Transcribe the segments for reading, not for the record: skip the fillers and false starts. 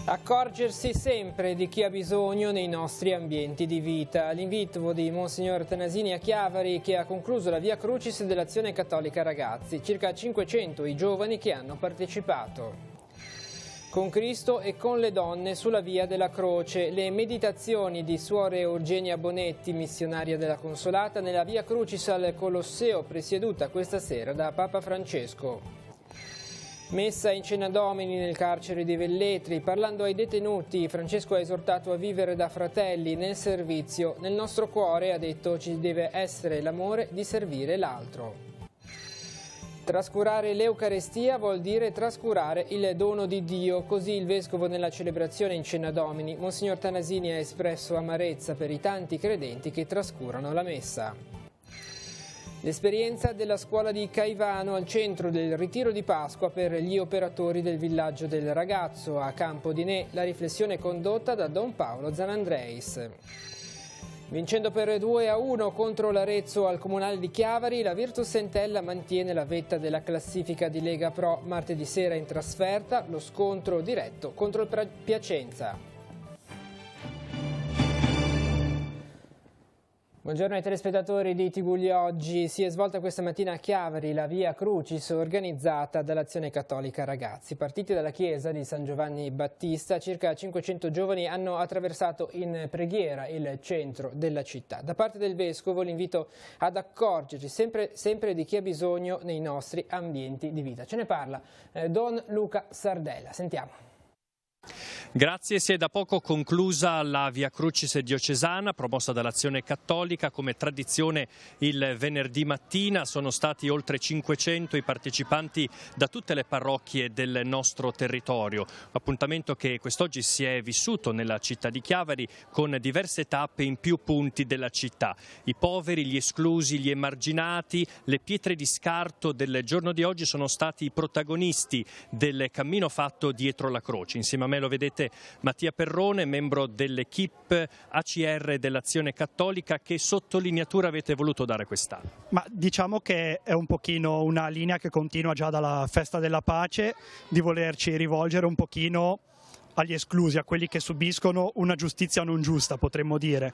Accorgersi sempre di chi ha bisogno nei nostri ambienti di vita. L'invito di Monsignor Tanasini a Chiavari, che ha concluso la Via Crucis dell'Azione Cattolica Ragazzi. Circa 500 i giovani che hanno partecipato. Con Cristo e con le donne sulla Via della Croce. Le meditazioni di Suor Eugenia Bonetti, missionaria della Consolata, nella Via Crucis al Colosseo, presieduta questa sera da Papa Francesco. Messa in Cena Domini nel carcere di Velletri. Parlando ai detenuti, Francesco ha esortato a vivere da fratelli nel servizio. Nel nostro cuore, ha detto, ci deve essere l'amore di servire l'altro. Trascurare l'Eucarestia vuol dire trascurare il dono di Dio. Così il Vescovo nella celebrazione in Cena Domini. Monsignor Tanasini ha espresso amarezza per i tanti credenti che trascurano la Messa. L'esperienza della scuola di Caivano al centro del ritiro di Pasqua per gli operatori del villaggio del ragazzo a Campodinè, la riflessione condotta da Don Paolo Zanandreis. Vincendo per 2-1 contro l'Arezzo al Comunale di Chiavari, la Virtus Entella mantiene la vetta della classifica di Lega Pro. Martedì sera in trasferta lo scontro diretto contro il Piacenza. Buongiorno ai telespettatori di TV Gli Oggi. Si è svolta questa mattina a Chiavari la Via Crucis organizzata dall'Azione Cattolica Ragazzi. Partiti dalla chiesa di San Giovanni Battista, circa 500 giovani hanno attraversato in preghiera il centro della città. Da parte del Vescovo l'invito ad accorgerci sempre di chi ha bisogno nei nostri ambienti di vita. Ce ne parla Don Luca Sardella. Sentiamo. Grazie, si è da poco conclusa la Via Crucis diocesana promossa dall'Azione Cattolica. Come tradizione il venerdì mattina sono stati oltre 500 i partecipanti da tutte le parrocchie del nostro territorio. Appuntamento che quest'oggi si è vissuto nella città di Chiavari con diverse tappe in più punti della città. I poveri, gli esclusi, gli emarginati, le pietre di scarto del giorno di oggi sono stati i protagonisti del cammino fatto dietro la croce. Insieme a me lo vedete Mattia Perrone, membro dell'equipe ACR dell'Azione Cattolica. Che sottolineatura avete voluto dare quest'anno? Ma diciamo che è un pochino una linea che continua già dalla Festa della Pace, di volerci rivolgere un pochino agli esclusi, a quelli che subiscono una giustizia non giusta, potremmo dire.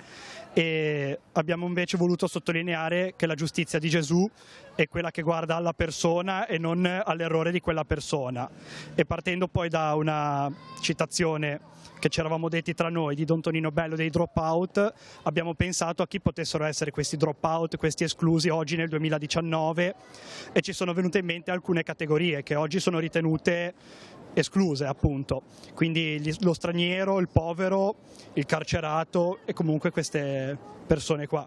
E abbiamo invece voluto sottolineare che la giustizia di Gesù è quella che guarda alla persona e non all'errore di quella persona. E partendo poi da una citazione che ci eravamo detti tra noi di Don Tonino Bello dei Dropout, abbiamo pensato a chi potessero essere questi dropout, questi esclusi oggi nel 2019, e ci sono venute in mente alcune categorie che oggi sono ritenute escluse, appunto, quindi lo straniero, il povero, il carcerato e comunque queste persone qua.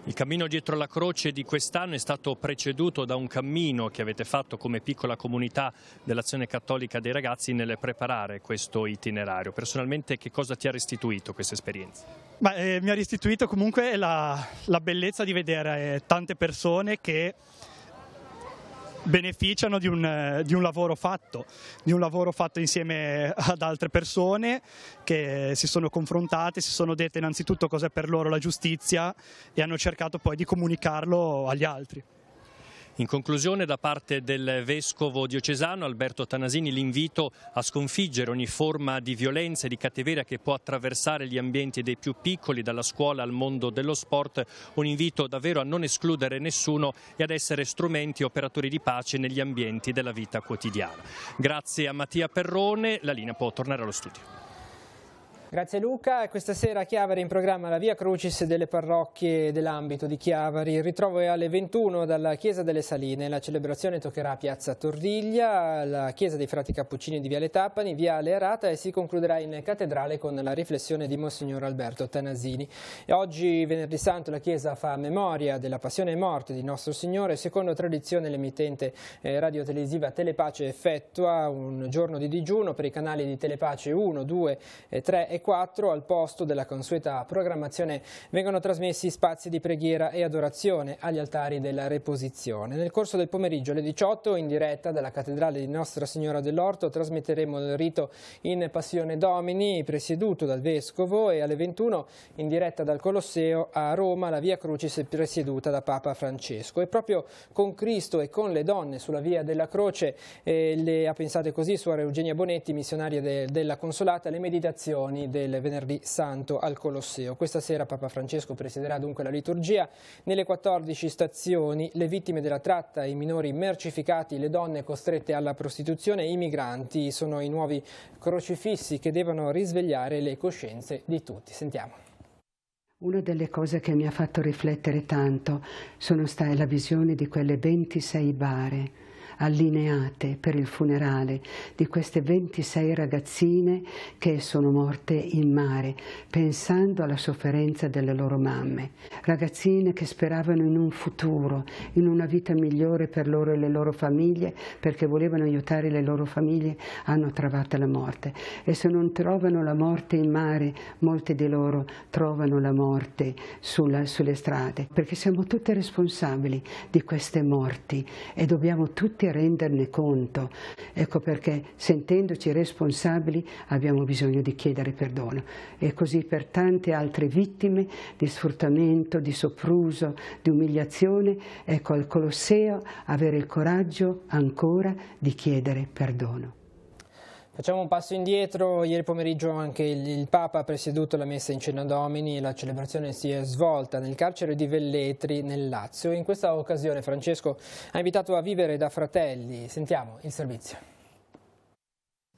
Il cammino dietro la croce di quest'anno è stato preceduto da un cammino che avete fatto come piccola comunità dell'Azione Cattolica dei Ragazzi nel preparare questo itinerario. Personalmente che cosa ti ha restituito questa esperienza? Mi ha restituito comunque la bellezza di vedere tante persone che beneficiano di un lavoro fatto insieme ad altre persone che si sono confrontate, si sono dette innanzitutto cos'è per loro la giustizia e hanno cercato poi di comunicarlo agli altri. In conclusione, da parte del Vescovo diocesano Alberto Tanasini, l'invito a sconfiggere ogni forma di violenza e di cattiveria che può attraversare gli ambienti dei più piccoli, dalla scuola al mondo dello sport, un invito davvero a non escludere nessuno e ad essere strumenti e operatori di pace negli ambienti della vita quotidiana. Grazie a Mattia Perrone, la linea può tornare allo studio. Grazie Luca. Questa sera a Chiavari in programma la Via Crucis delle parrocchie dell'ambito di Chiavari. Il ritrovo è alle 21 dalla Chiesa delle Saline. La celebrazione toccherà a Piazza Tordiglia, la Chiesa dei Frati Cappuccini di Viale Tappani, Viale Arata, e si concluderà in cattedrale con la riflessione di Monsignor Alberto Tanasini. E oggi, venerdì santo, la Chiesa fa memoria della passione e morte di Nostro Signore. Secondo tradizione l'emittente radiotelevisiva Telepace effettua un giorno di digiuno per i canali di Telepace 1, 2, 3 e 4 4 al posto della consueta programmazione vengono trasmessi spazi di preghiera e adorazione agli altari della Reposizione. Nel corso del pomeriggio alle 18 in diretta dalla cattedrale di Nostra Signora dell'Orto trasmetteremo il rito in Passione Domini presieduto dal Vescovo e alle 21 in diretta dal Colosseo a Roma la Via Crucis presieduta da Papa Francesco. E proprio con Cristo e con le donne sulla via della croce le ha pensate così Suora Eugenia Bonetti, missionaria della Consolata, le meditazioni del Venerdì Santo al Colosseo. Questa sera Papa Francesco presiederà dunque la liturgia. Nelle 14 stazioni le vittime della tratta, i minori mercificati, le donne costrette alla prostituzione e i migranti sono i nuovi crocifissi che devono risvegliare le coscienze di tutti. Sentiamo. Una delle cose che mi ha fatto riflettere tanto sono state la visione di quelle 26 bare allineate per il funerale di queste 26 ragazzine che sono morte in mare, pensando alla sofferenza delle loro mamme. Ragazzine che speravano in un futuro, in una vita migliore per loro e le loro famiglie, perché volevano aiutare le loro famiglie, hanno trovato la morte. E se non trovano la morte in mare, molte di loro trovano la morte sulle strade, perché siamo tutte responsabili di queste morti e dobbiamo tutti renderne conto. Ecco perché, sentendoci responsabili, abbiamo bisogno di chiedere perdono. E così per tante altre vittime di sfruttamento, di sopruso, di umiliazione, ecco al Colosseo avere il coraggio ancora di chiedere perdono. Facciamo un passo indietro. Ieri pomeriggio anche il Papa ha presieduto la messa in Cena Domini e la celebrazione si è svolta nel carcere di Velletri nel Lazio. In questa occasione Francesco ha invitato a vivere da fratelli. Sentiamo il servizio.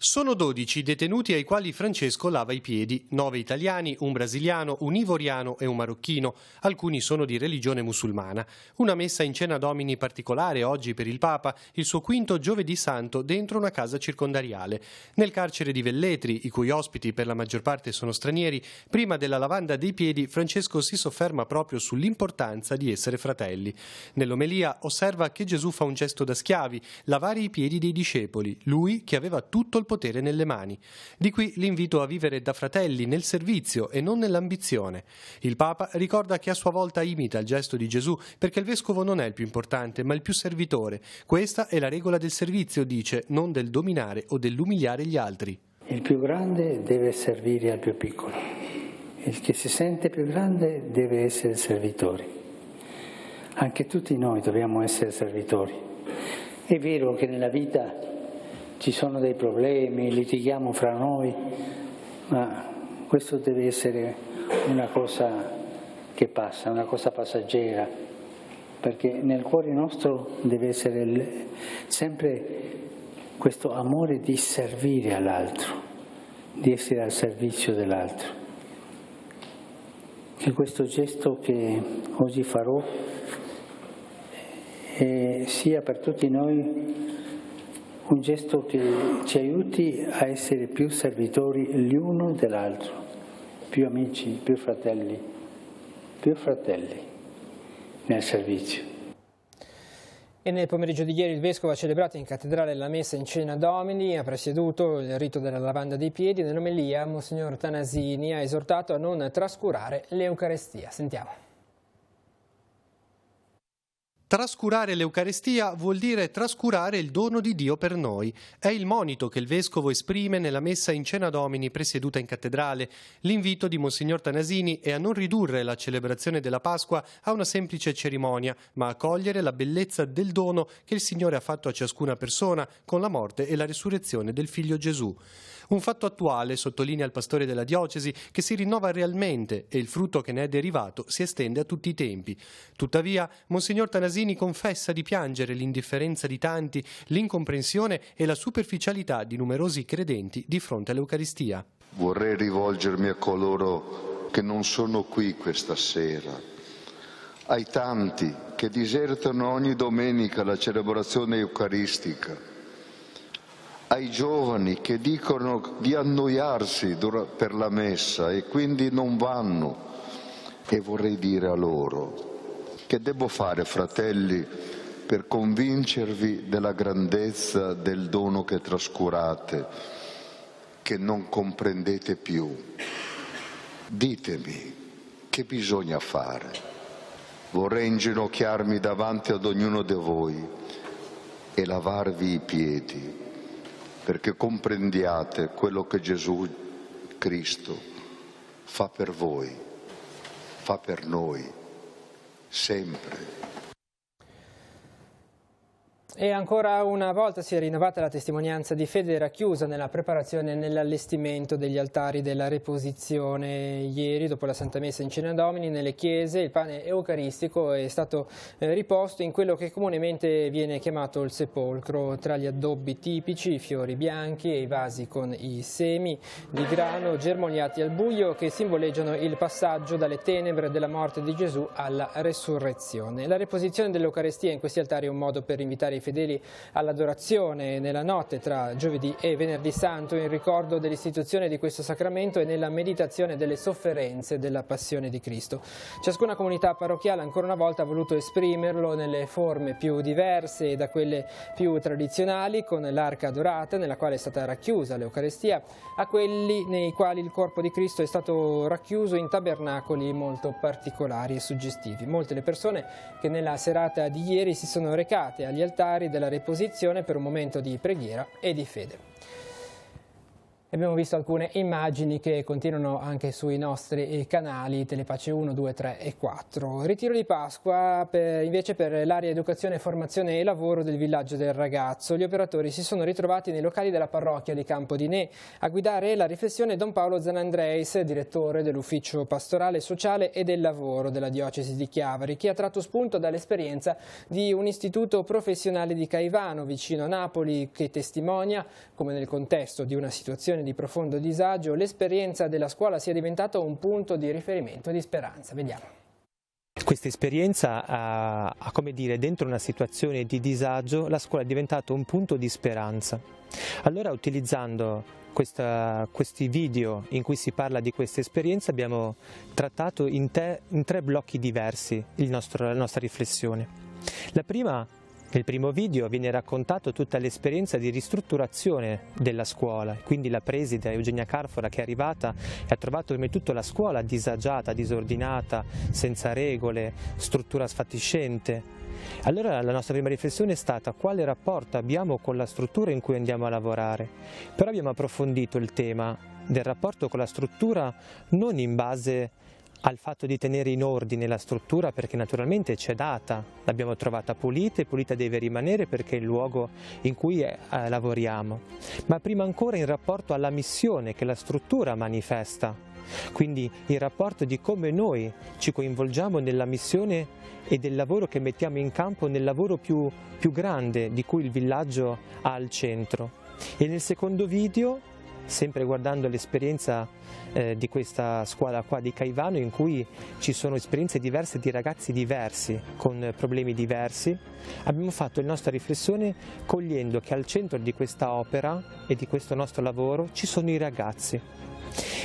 Sono 12 detenuti ai quali Francesco lava i piedi, 9 italiani, un brasiliano, un ivoriano e un marocchino, alcuni sono di religione musulmana. Una messa in Cena Domini particolare oggi per il Papa, il suo quinto giovedì santo dentro una casa circondariale. Nel carcere di Velletri, i cui ospiti per la maggior parte sono stranieri, prima della lavanda dei piedi Francesco si sofferma proprio sull'importanza di essere fratelli. Nell'omelia osserva che Gesù fa un gesto da schiavi, lavare i piedi dei discepoli, lui che aveva tutto il potere nelle mani. Di qui l'invito a vivere da fratelli nel servizio e non nell'ambizione. Il Papa ricorda che a sua volta imita il gesto di Gesù perché il vescovo non è il più importante ma il più servitore. Questa è la regola del servizio, dice, non del dominare o dell'umiliare gli altri. Il più grande deve servire al più piccolo. Il che si sente più grande deve essere servitore. Anche tutti noi dobbiamo essere servitori. È vero che nella vita ci sono dei problemi, litighiamo fra noi, ma questo deve essere una cosa che passa, una cosa passeggera, perché nel cuore nostro deve essere sempre questo amore di servire all'altro, di essere al servizio dell'altro. Che questo gesto che oggi farò sia per tutti noi un gesto che ci aiuti a essere più servitori l'uno dell'altro, più amici, più fratelli nel servizio. E nel pomeriggio di ieri il Vescovo ha celebrato in cattedrale la messa in Cena Domini, ha presieduto il rito della lavanda dei piedi. Nell'omelia Monsignor Tanasini ha esortato a non trascurare l'Eucarestia. Sentiamo. Trascurare l'Eucarestia vuol dire trascurare il dono di Dio per noi. È il monito che il Vescovo esprime nella messa in Cena Domini presieduta in cattedrale. L'invito di Monsignor Tanasini è a non ridurre la celebrazione della Pasqua a una semplice cerimonia, ma a cogliere la bellezza del dono che il Signore ha fatto a ciascuna persona con la morte e la risurrezione del Figlio Gesù. Un fatto attuale, sottolinea il pastore della diocesi, che si rinnova realmente e il frutto che ne è derivato si estende a tutti i tempi. Tuttavia, Monsignor Tanasini confessa di piangere l'indifferenza di tanti, l'incomprensione e la superficialità di numerosi credenti di fronte all'Eucaristia. Vorrei rivolgermi a coloro che non sono qui questa sera, ai tanti che disertano ogni domenica la celebrazione eucaristica, ai giovani che dicono di annoiarsi per la messa e quindi non vanno. E vorrei dire a loro: che devo fare, fratelli, per convincervi della grandezza del dono che trascurate, che non comprendete più? ditemi che bisogna fare. Vorrei inginocchiarmi davanti ad ognuno di voi e lavarvi i piedi, perché comprendiate quello che Gesù Cristo fa per voi, fa per noi, sempre. E ancora una volta si è rinnovata la testimonianza di fede racchiusa nella preparazione e nell'allestimento degli altari della reposizione. Ieri, dopo la Santa Messa in Cena Domini, nelle chiese il pane eucaristico è stato riposto in quello che comunemente viene chiamato il sepolcro. Tra gli addobbi tipici, i fiori bianchi e i vasi con i semi di grano germogliati al buio che simboleggiano il passaggio dalle tenebre della morte di Gesù alla resurrezione. La reposizione dell'Eucaristia in questi altari è un modo per invitare i fedeli all'adorazione nella notte tra giovedì e venerdì santo in ricordo dell'istituzione di questo sacramento e nella meditazione delle sofferenze della passione di Cristo. Ciascuna comunità parrocchiale ancora una volta ha voluto esprimerlo nelle forme più diverse da quelle più tradizionali, con l'arca dorata nella quale è stata racchiusa l'Eucaristia, a quelli nei quali il corpo di Cristo è stato racchiuso in tabernacoli molto particolari e suggestivi. Molte le persone che nella serata di ieri si sono recate agli altari della reposizione per un momento di preghiera e di fede. Abbiamo visto alcune immagini che continuano anche sui nostri canali Telepace 1, 2, 3 e 4. Ritiro di Pasqua invece per l'area educazione, formazione e lavoro del villaggio del ragazzo. Gli operatori si sono ritrovati nei locali della parrocchia di Campodinè. A guidare la riflessione Don Paolo Zanandreis, direttore dell'ufficio pastorale sociale e del lavoro della diocesi di Chiavari, che ha tratto spunto dall'esperienza di un istituto professionale di Caivano, vicino a Napoli, che testimonia come nel contesto di una situazione di profondo disagio l'esperienza della scuola sia diventata un punto di riferimento e di speranza. Vediamo. Questa esperienza come dire, dentro una situazione di disagio, la scuola è diventata un punto di speranza. Allora, utilizzando questi video in cui si parla di questa esperienza, abbiamo trattato in 3 blocchi diversi la nostra riflessione. Nel primo video viene raccontato tutta l'esperienza di ristrutturazione della scuola, quindi la preside Eugenia Carfora, che è arrivata e ha trovato prima di tutto la scuola disagiata, disordinata, senza regole, struttura sfatiscente. Allora la nostra prima riflessione è stata: quale rapporto abbiamo con la struttura in cui andiamo a lavorare? Però abbiamo approfondito il tema del rapporto con la struttura non in base al fatto di tenere in ordine la struttura, perché naturalmente c'è data, l'abbiamo trovata pulita e pulita deve rimanere perché è il luogo in cui lavoriamo, ma prima ancora in rapporto alla missione che la struttura manifesta, quindi il rapporto di come noi ci coinvolgiamo nella missione e del lavoro che mettiamo in campo, nel lavoro più grande di cui il villaggio ha al centro. E nel secondo video, sempre guardando l'esperienza di questa scuola qua di Caivano, in cui ci sono esperienze diverse di ragazzi diversi, con problemi diversi, abbiamo fatto la nostra riflessione cogliendo che al centro di questa opera e di questo nostro lavoro ci sono i ragazzi.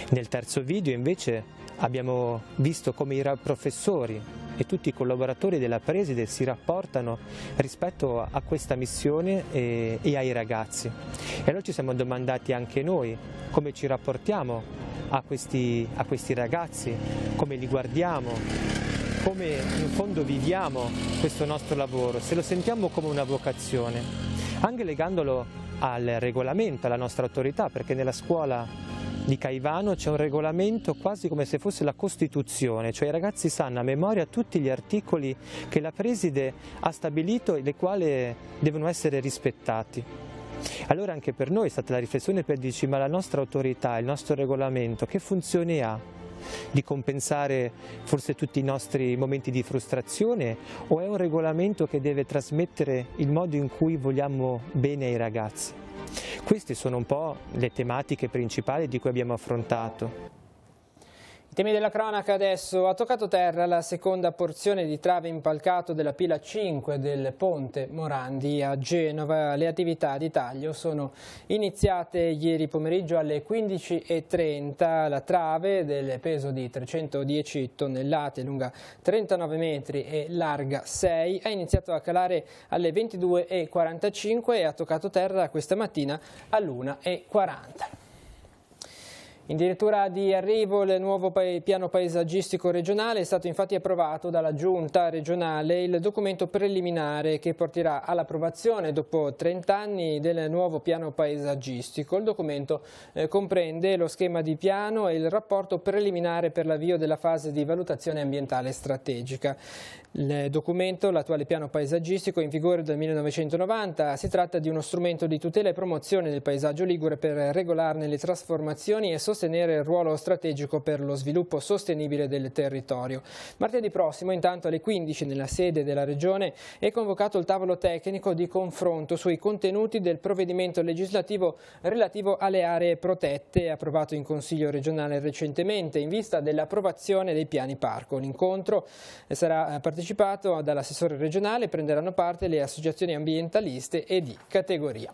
Nel terzo video invece abbiamo visto come i professori e tutti i collaboratori della preside si rapportano rispetto a questa missione e ai ragazzi. E allora ci siamo domandati anche noi come ci rapportiamo a questi ragazzi, come li guardiamo, come in fondo viviamo questo nostro lavoro, se lo sentiamo come una vocazione, anche legandolo al regolamento, alla nostra autorità, perché nella scuola di Caivano c'è un regolamento quasi come se fosse la Costituzione, cioè i ragazzi sanno a memoria tutti gli articoli che la preside ha stabilito e i quali devono essere rispettati. Allora anche per noi è stata la riflessione per dirci: ma la nostra autorità, il nostro regolamento, che funzione ha? Di compensare forse tutti i nostri momenti di frustrazione, o è un regolamento che deve trasmettere il modo in cui vogliamo bene ai ragazzi? Queste sono un po' le tematiche principali di cui abbiamo affrontato. I temi della cronaca adesso. Ha toccato terra la seconda porzione di trave impalcato della pila 5 del Ponte Morandi a Genova. Le attività di taglio sono iniziate ieri pomeriggio alle 15:30. La trave, del peso di 310 tonnellate, lunga 39 metri e larga 6, ha iniziato a calare alle 22:45 e ha toccato terra questa mattina all'1:40. Addirittura di arrivo il nuovo piano paesaggistico regionale. È stato infatti approvato dalla Giunta regionale il documento preliminare che porterà all'approvazione dopo 30 anni del nuovo piano paesaggistico. Il documento comprende lo schema di piano e il rapporto preliminare per l'avvio della fase di valutazione ambientale strategica. Il documento, l'attuale piano paesaggistico, è in vigore dal 1990. Si tratta di uno strumento di tutela e promozione del paesaggio ligure per regolarne le trasformazioni e sostenere il ruolo strategico per lo sviluppo sostenibile del territorio. Martedì prossimo, intanto alle 15, nella sede della Regione, è convocato il tavolo tecnico di confronto sui contenuti del provvedimento legislativo relativo alle aree protette, approvato in Consiglio regionale recentemente, in vista dell'approvazione dei piani parco. L'incontro sarà partecipato dall'assessore regionale, prenderanno parte le associazioni ambientaliste e di categoria.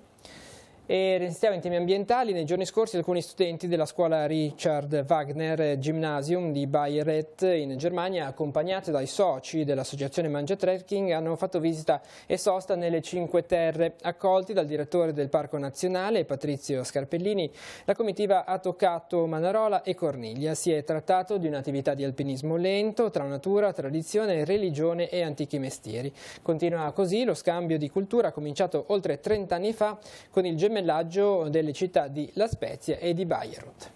E restiamo in temi ambientali. Nei giorni scorsi alcuni studenti della scuola Richard Wagner Gymnasium di Bayreuth in Germania, accompagnati dai soci dell'associazione Mangia Trekking, hanno fatto visita e sosta nelle Cinque Terre. Accolti dal direttore del Parco Nazionale, Patrizio Scarpellini, la comitiva ha toccato Manarola e Corniglia. Si è trattato di un'attività di alpinismo lento tra natura, tradizione, religione e antichi mestieri. Continua così lo scambio di cultura cominciato oltre 30 anni fa con il gemellaggio delle città di La Spezia e di Bayreuth.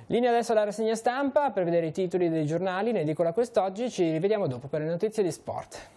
Linea adesso alla rassegna stampa per vedere i titoli dei giornali in edicola quest'oggi. Ci rivediamo dopo per le notizie di sport.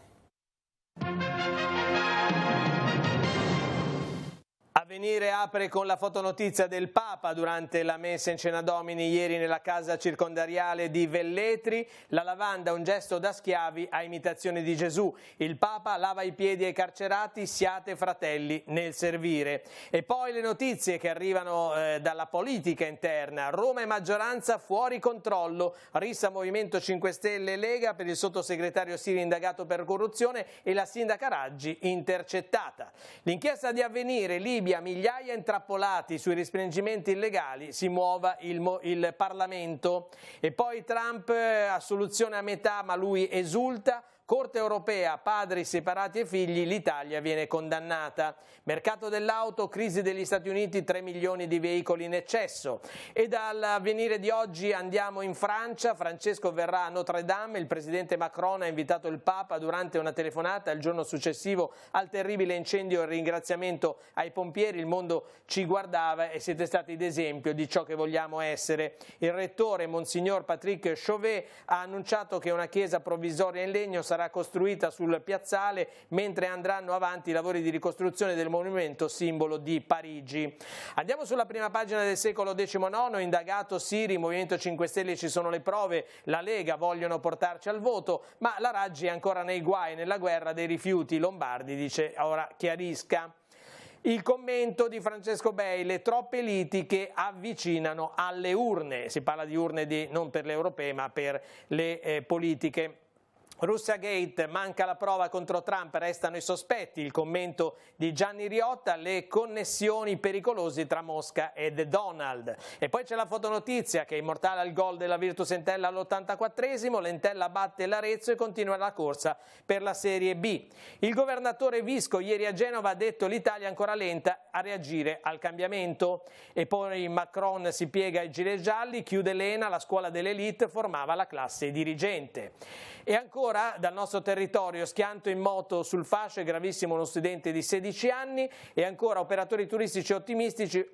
Avvenire apre con la fotonotizia del Papa durante la messa in Cena Domini ieri nella casa circondariale di Velletri. La lavanda, un gesto da schiavi a imitazione di Gesù. Il Papa lava i piedi ai carcerati, siate fratelli nel servire. E poi le notizie che arrivano dalla politica interna. Roma e maggioranza fuori controllo. Rissa Movimento 5 Stelle e Lega per il sottosegretario Siri indagato per corruzione e la sindaca Raggi intercettata. L'inchiesta di Avvenire, Libia, migliaia intrappolati sui respingimenti illegali, si muova il Parlamento. E poi Trump, assoluzione a metà ma lui esulta. Corte europea, padri separati e figli, l'Italia viene condannata. Mercato dell'auto, crisi degli Stati Uniti, 3 milioni di veicoli in eccesso. E dall'Avvenire di oggi andiamo in Francia. Francesco verrà a Notre Dame. Il presidente Macron ha invitato il Papa durante una telefonata il giorno successivo al terribile incendio. Il ringraziamento ai pompieri. Il mondo ci guardava e siete stati d'esempio di ciò che vogliamo essere. Il rettore, Monsignor Patrick Chauvet, ha annunciato che una chiesa provvisoria in legno sarà costruita sul piazzale mentre andranno avanti i lavori di ricostruzione del monumento simbolo di Parigi. Andiamo sulla prima pagina del Secolo XIX, indagato Siri, Movimento 5 Stelle, ci sono le prove, la Lega vogliono portarci al voto, ma la Raggi è ancora nei guai nella guerra dei rifiuti. Lombardi dice ora chiarisca. Il commento di Francesco Bei, le troppe liti che avvicinano alle urne, si parla di urne non per le europee ma per le politiche. Russia Gate, manca la prova contro Trump, restano i sospetti. Il commento di Gianni Riotta, le connessioni pericolose tra Mosca ed Donald. E poi c'è la fotonotizia che è immortale al gol della Virtus Entella all'84esimo, l'Entella batte l'Arezzo e continua la corsa per la Serie B. Il governatore Visco ieri a Genova ha detto l'Italia è ancora lenta a reagire al cambiamento. E poi Macron si piega ai gilet gialli, chiude l'ENA, la scuola dell'elite formava la classe dirigente. E ancora dal nostro territorio, schianto in moto sul fascio, è gravissimo uno studente di 16 anni. E ancora operatori turistici ottimistici,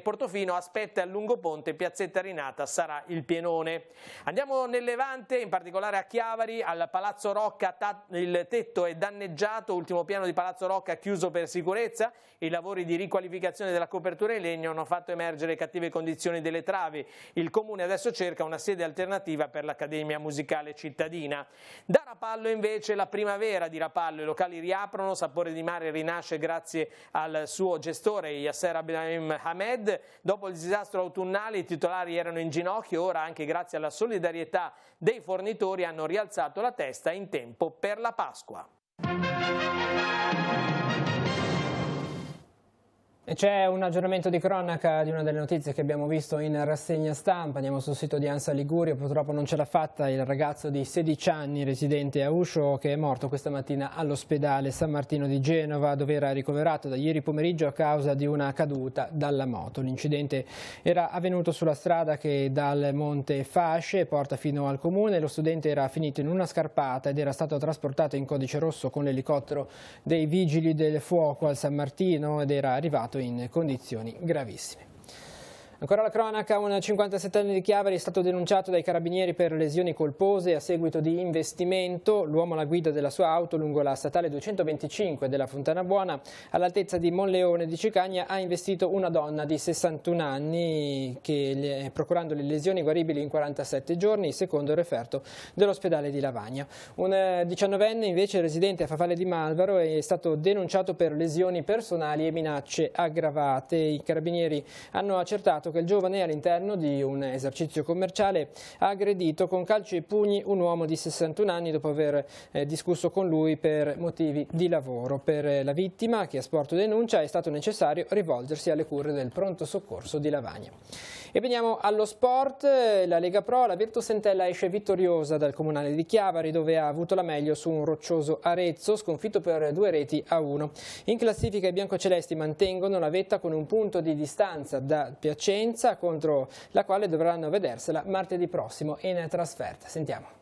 Portofino aspetta a Lungoponte, Piazzetta Rinata sarà il pienone. Andiamo nel Levante, in particolare a Chiavari, al Palazzo Rocca il tetto è danneggiato, ultimo piano di Palazzo Rocca chiuso per sicurezza. I lavori di riqualificazione della copertura in legno hanno fatto emergere cattive condizioni delle travi. Il comune adesso cerca una sede alternativa per l'Accademia Musicale Cittadina. Da Rapallo invece la primavera di Rapallo, i locali riaprono, Sapore di Mare rinasce grazie al suo gestore Yasser Abdelhamim Hamed. Dopo il disastro autunnale i titolari erano in ginocchio, ora anche grazie alla solidarietà dei fornitori hanno rialzato la testa in tempo per la Pasqua. C'è un aggiornamento di cronaca di una delle notizie che abbiamo visto in rassegna stampa. Andiamo sul sito di ANSA Liguria. Purtroppo non ce l'ha fatta il ragazzo di 16 anni residente a Uscio, che è morto questa mattina all'ospedale San Martino di Genova, dove era ricoverato da ieri pomeriggio a causa di una caduta dalla moto. L'incidente era avvenuto sulla strada che dal Monte Fasce porta fino al comune. Lo studente era finito in una scarpata ed era stato trasportato in codice rosso con l'elicottero dei Vigili del Fuoco al San Martino ed era arrivato in condizioni gravissime. Ancora la cronaca, un 57enne di Chiavari è stato denunciato dai carabinieri per lesioni colpose a seguito di investimento. L'uomo alla guida della sua auto lungo la statale 225 della Fontana Buona, all'altezza di Monleone di Cicagna, ha investito una donna di 61 anni, procurandole lesioni guaribili in 47 giorni, secondo il referto dell'ospedale di Lavagna. Un 19enne invece residente a Favale di Malvaro è stato denunciato per lesioni personali e minacce aggravate. I carabinieri hanno accertato che il giovane all'interno di un esercizio commerciale ha aggredito con calci e pugni un uomo di 61 anni dopo aver discusso con lui per motivi di lavoro. Per la vittima, che ha sporto denuncia, è stato necessario rivolgersi alle cure del pronto soccorso di Lavagna. E veniamo allo sport. La Lega Pro, la Virtus Entella esce vittoriosa dal Comunale di Chiavari, dove ha avuto la meglio su un roccioso Arezzo, sconfitto per 2-1. In classifica i biancocelesti mantengono la vetta con un punto di distanza da Piacenza, contro la quale dovranno vedersela martedì prossimo in trasferta. Sentiamo.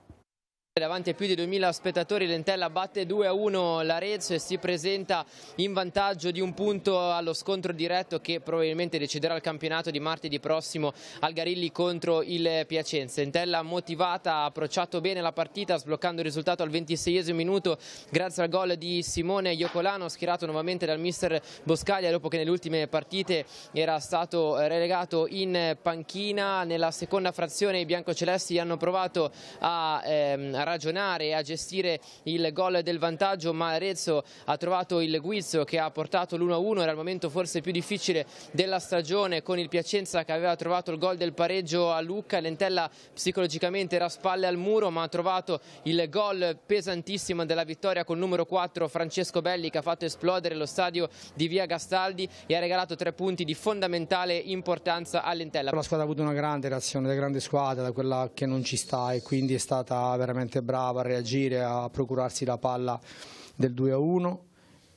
Davanti a più di 2000 spettatori l'Entella batte 2-1 l'Arezzo e si presenta in vantaggio di un punto allo scontro diretto che probabilmente deciderà il campionato di martedì prossimo al Garilli contro il Piacenza. Entella motivata ha approcciato bene la partita, sbloccando il risultato al 26esimo minuto grazie al gol di Simone Iocolano, schierato nuovamente dal mister Boscaglia dopo che nelle ultime partite era stato relegato in panchina. Nella seconda frazione i biancocelesti hanno provato a ragionare e a gestire il gol del vantaggio, ma Arezzo ha trovato il guizzo che ha portato l'1-1. Era il momento forse più difficile della stagione, con il Piacenza che aveva trovato il gol del pareggio a Lucca. L'Entella psicologicamente era a spalle al muro, ma ha trovato il gol pesantissimo della vittoria col numero 4 Francesco Belli, che ha fatto esplodere lo stadio di Via Gastaldi e ha regalato 3 punti di fondamentale importanza all'Entella. La squadra ha avuto una grande reazione, da grande squadra, da quella che non ci sta, e quindi è stata veramente brava a reagire, a procurarsi la palla del 2-1.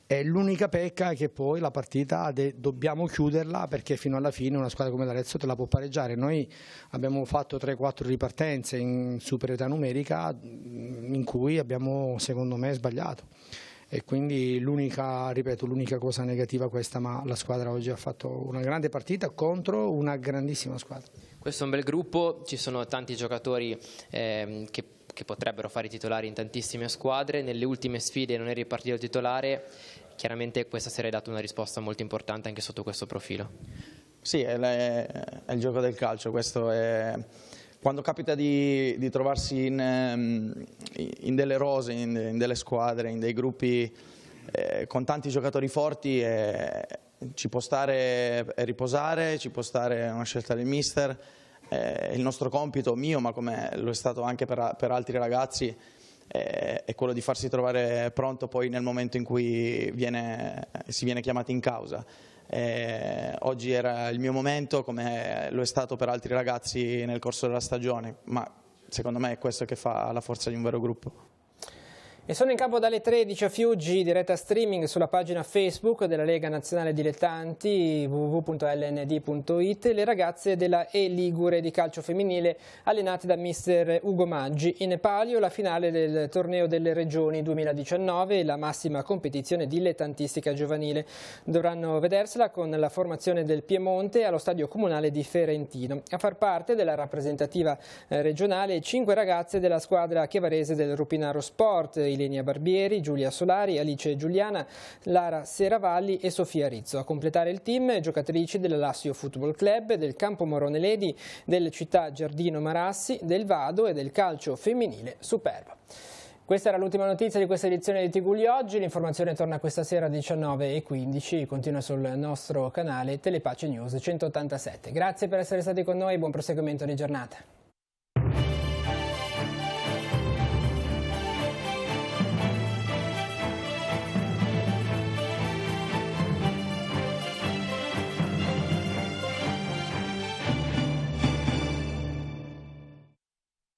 E l'unica pecca è che poi la partita dobbiamo chiuderla, perché fino alla fine una squadra come l'Arezzo te la può pareggiare. Noi abbiamo fatto 3-4 ripartenze in superiorità numerica in cui abbiamo, secondo me, sbagliato. E quindi l'unica cosa negativa questa, ma la squadra oggi ha fatto una grande partita contro una grandissima squadra. Questo è un bel gruppo, ci sono tanti giocatori che potrebbero fare i titolari in tantissime squadre. Nelle ultime sfide non eri partito titolare, chiaramente questa sera hai dato una risposta molto importante anche sotto questo profilo. Sì, è il gioco del calcio, questo è... Quando capita di trovarsi in delle rose, in delle squadre, in dei gruppi con tanti giocatori forti, ci può stare riposare, ci può stare una scelta del mister. Il nostro compito, mio, ma come lo è stato anche per altri ragazzi, è quello di farsi trovare pronto poi nel momento in cui si viene chiamati in causa. Oggi era il mio momento, come lo è stato per altri ragazzi nel corso della stagione, ma secondo me è questo che fa la forza di un vero gruppo. E sono in campo dalle 13 a Fiuggi, diretta streaming sulla pagina Facebook della Lega Nazionale Dilettanti, www.lnd.it, le ragazze della E-Ligure di calcio femminile allenate da mister Ugo Maggi. In palio la finale del torneo delle regioni 2019, la massima competizione dilettantistica giovanile. Dovranno vedersela con la formazione del Piemonte allo stadio comunale di Ferentino. A far parte della rappresentativa regionale 5 ragazze della squadra chiavarese del Rupinaro Sport, Ilenia Barbieri, Giulia Solari, Alice Giuliana, Lara Seravalli e Sofia Rizzo. A completare il team giocatrici del Lassio Football Club, del Campo Morone Ledi, del Città Giardino Marassi, del Vado e del calcio femminile Superba. Questa era l'ultima notizia di questa edizione di Tigulli Oggi. L'informazione torna questa sera alle 19:15. Continua sul nostro canale Telepace News 187. Grazie per essere stati con noi e buon proseguimento di giornata.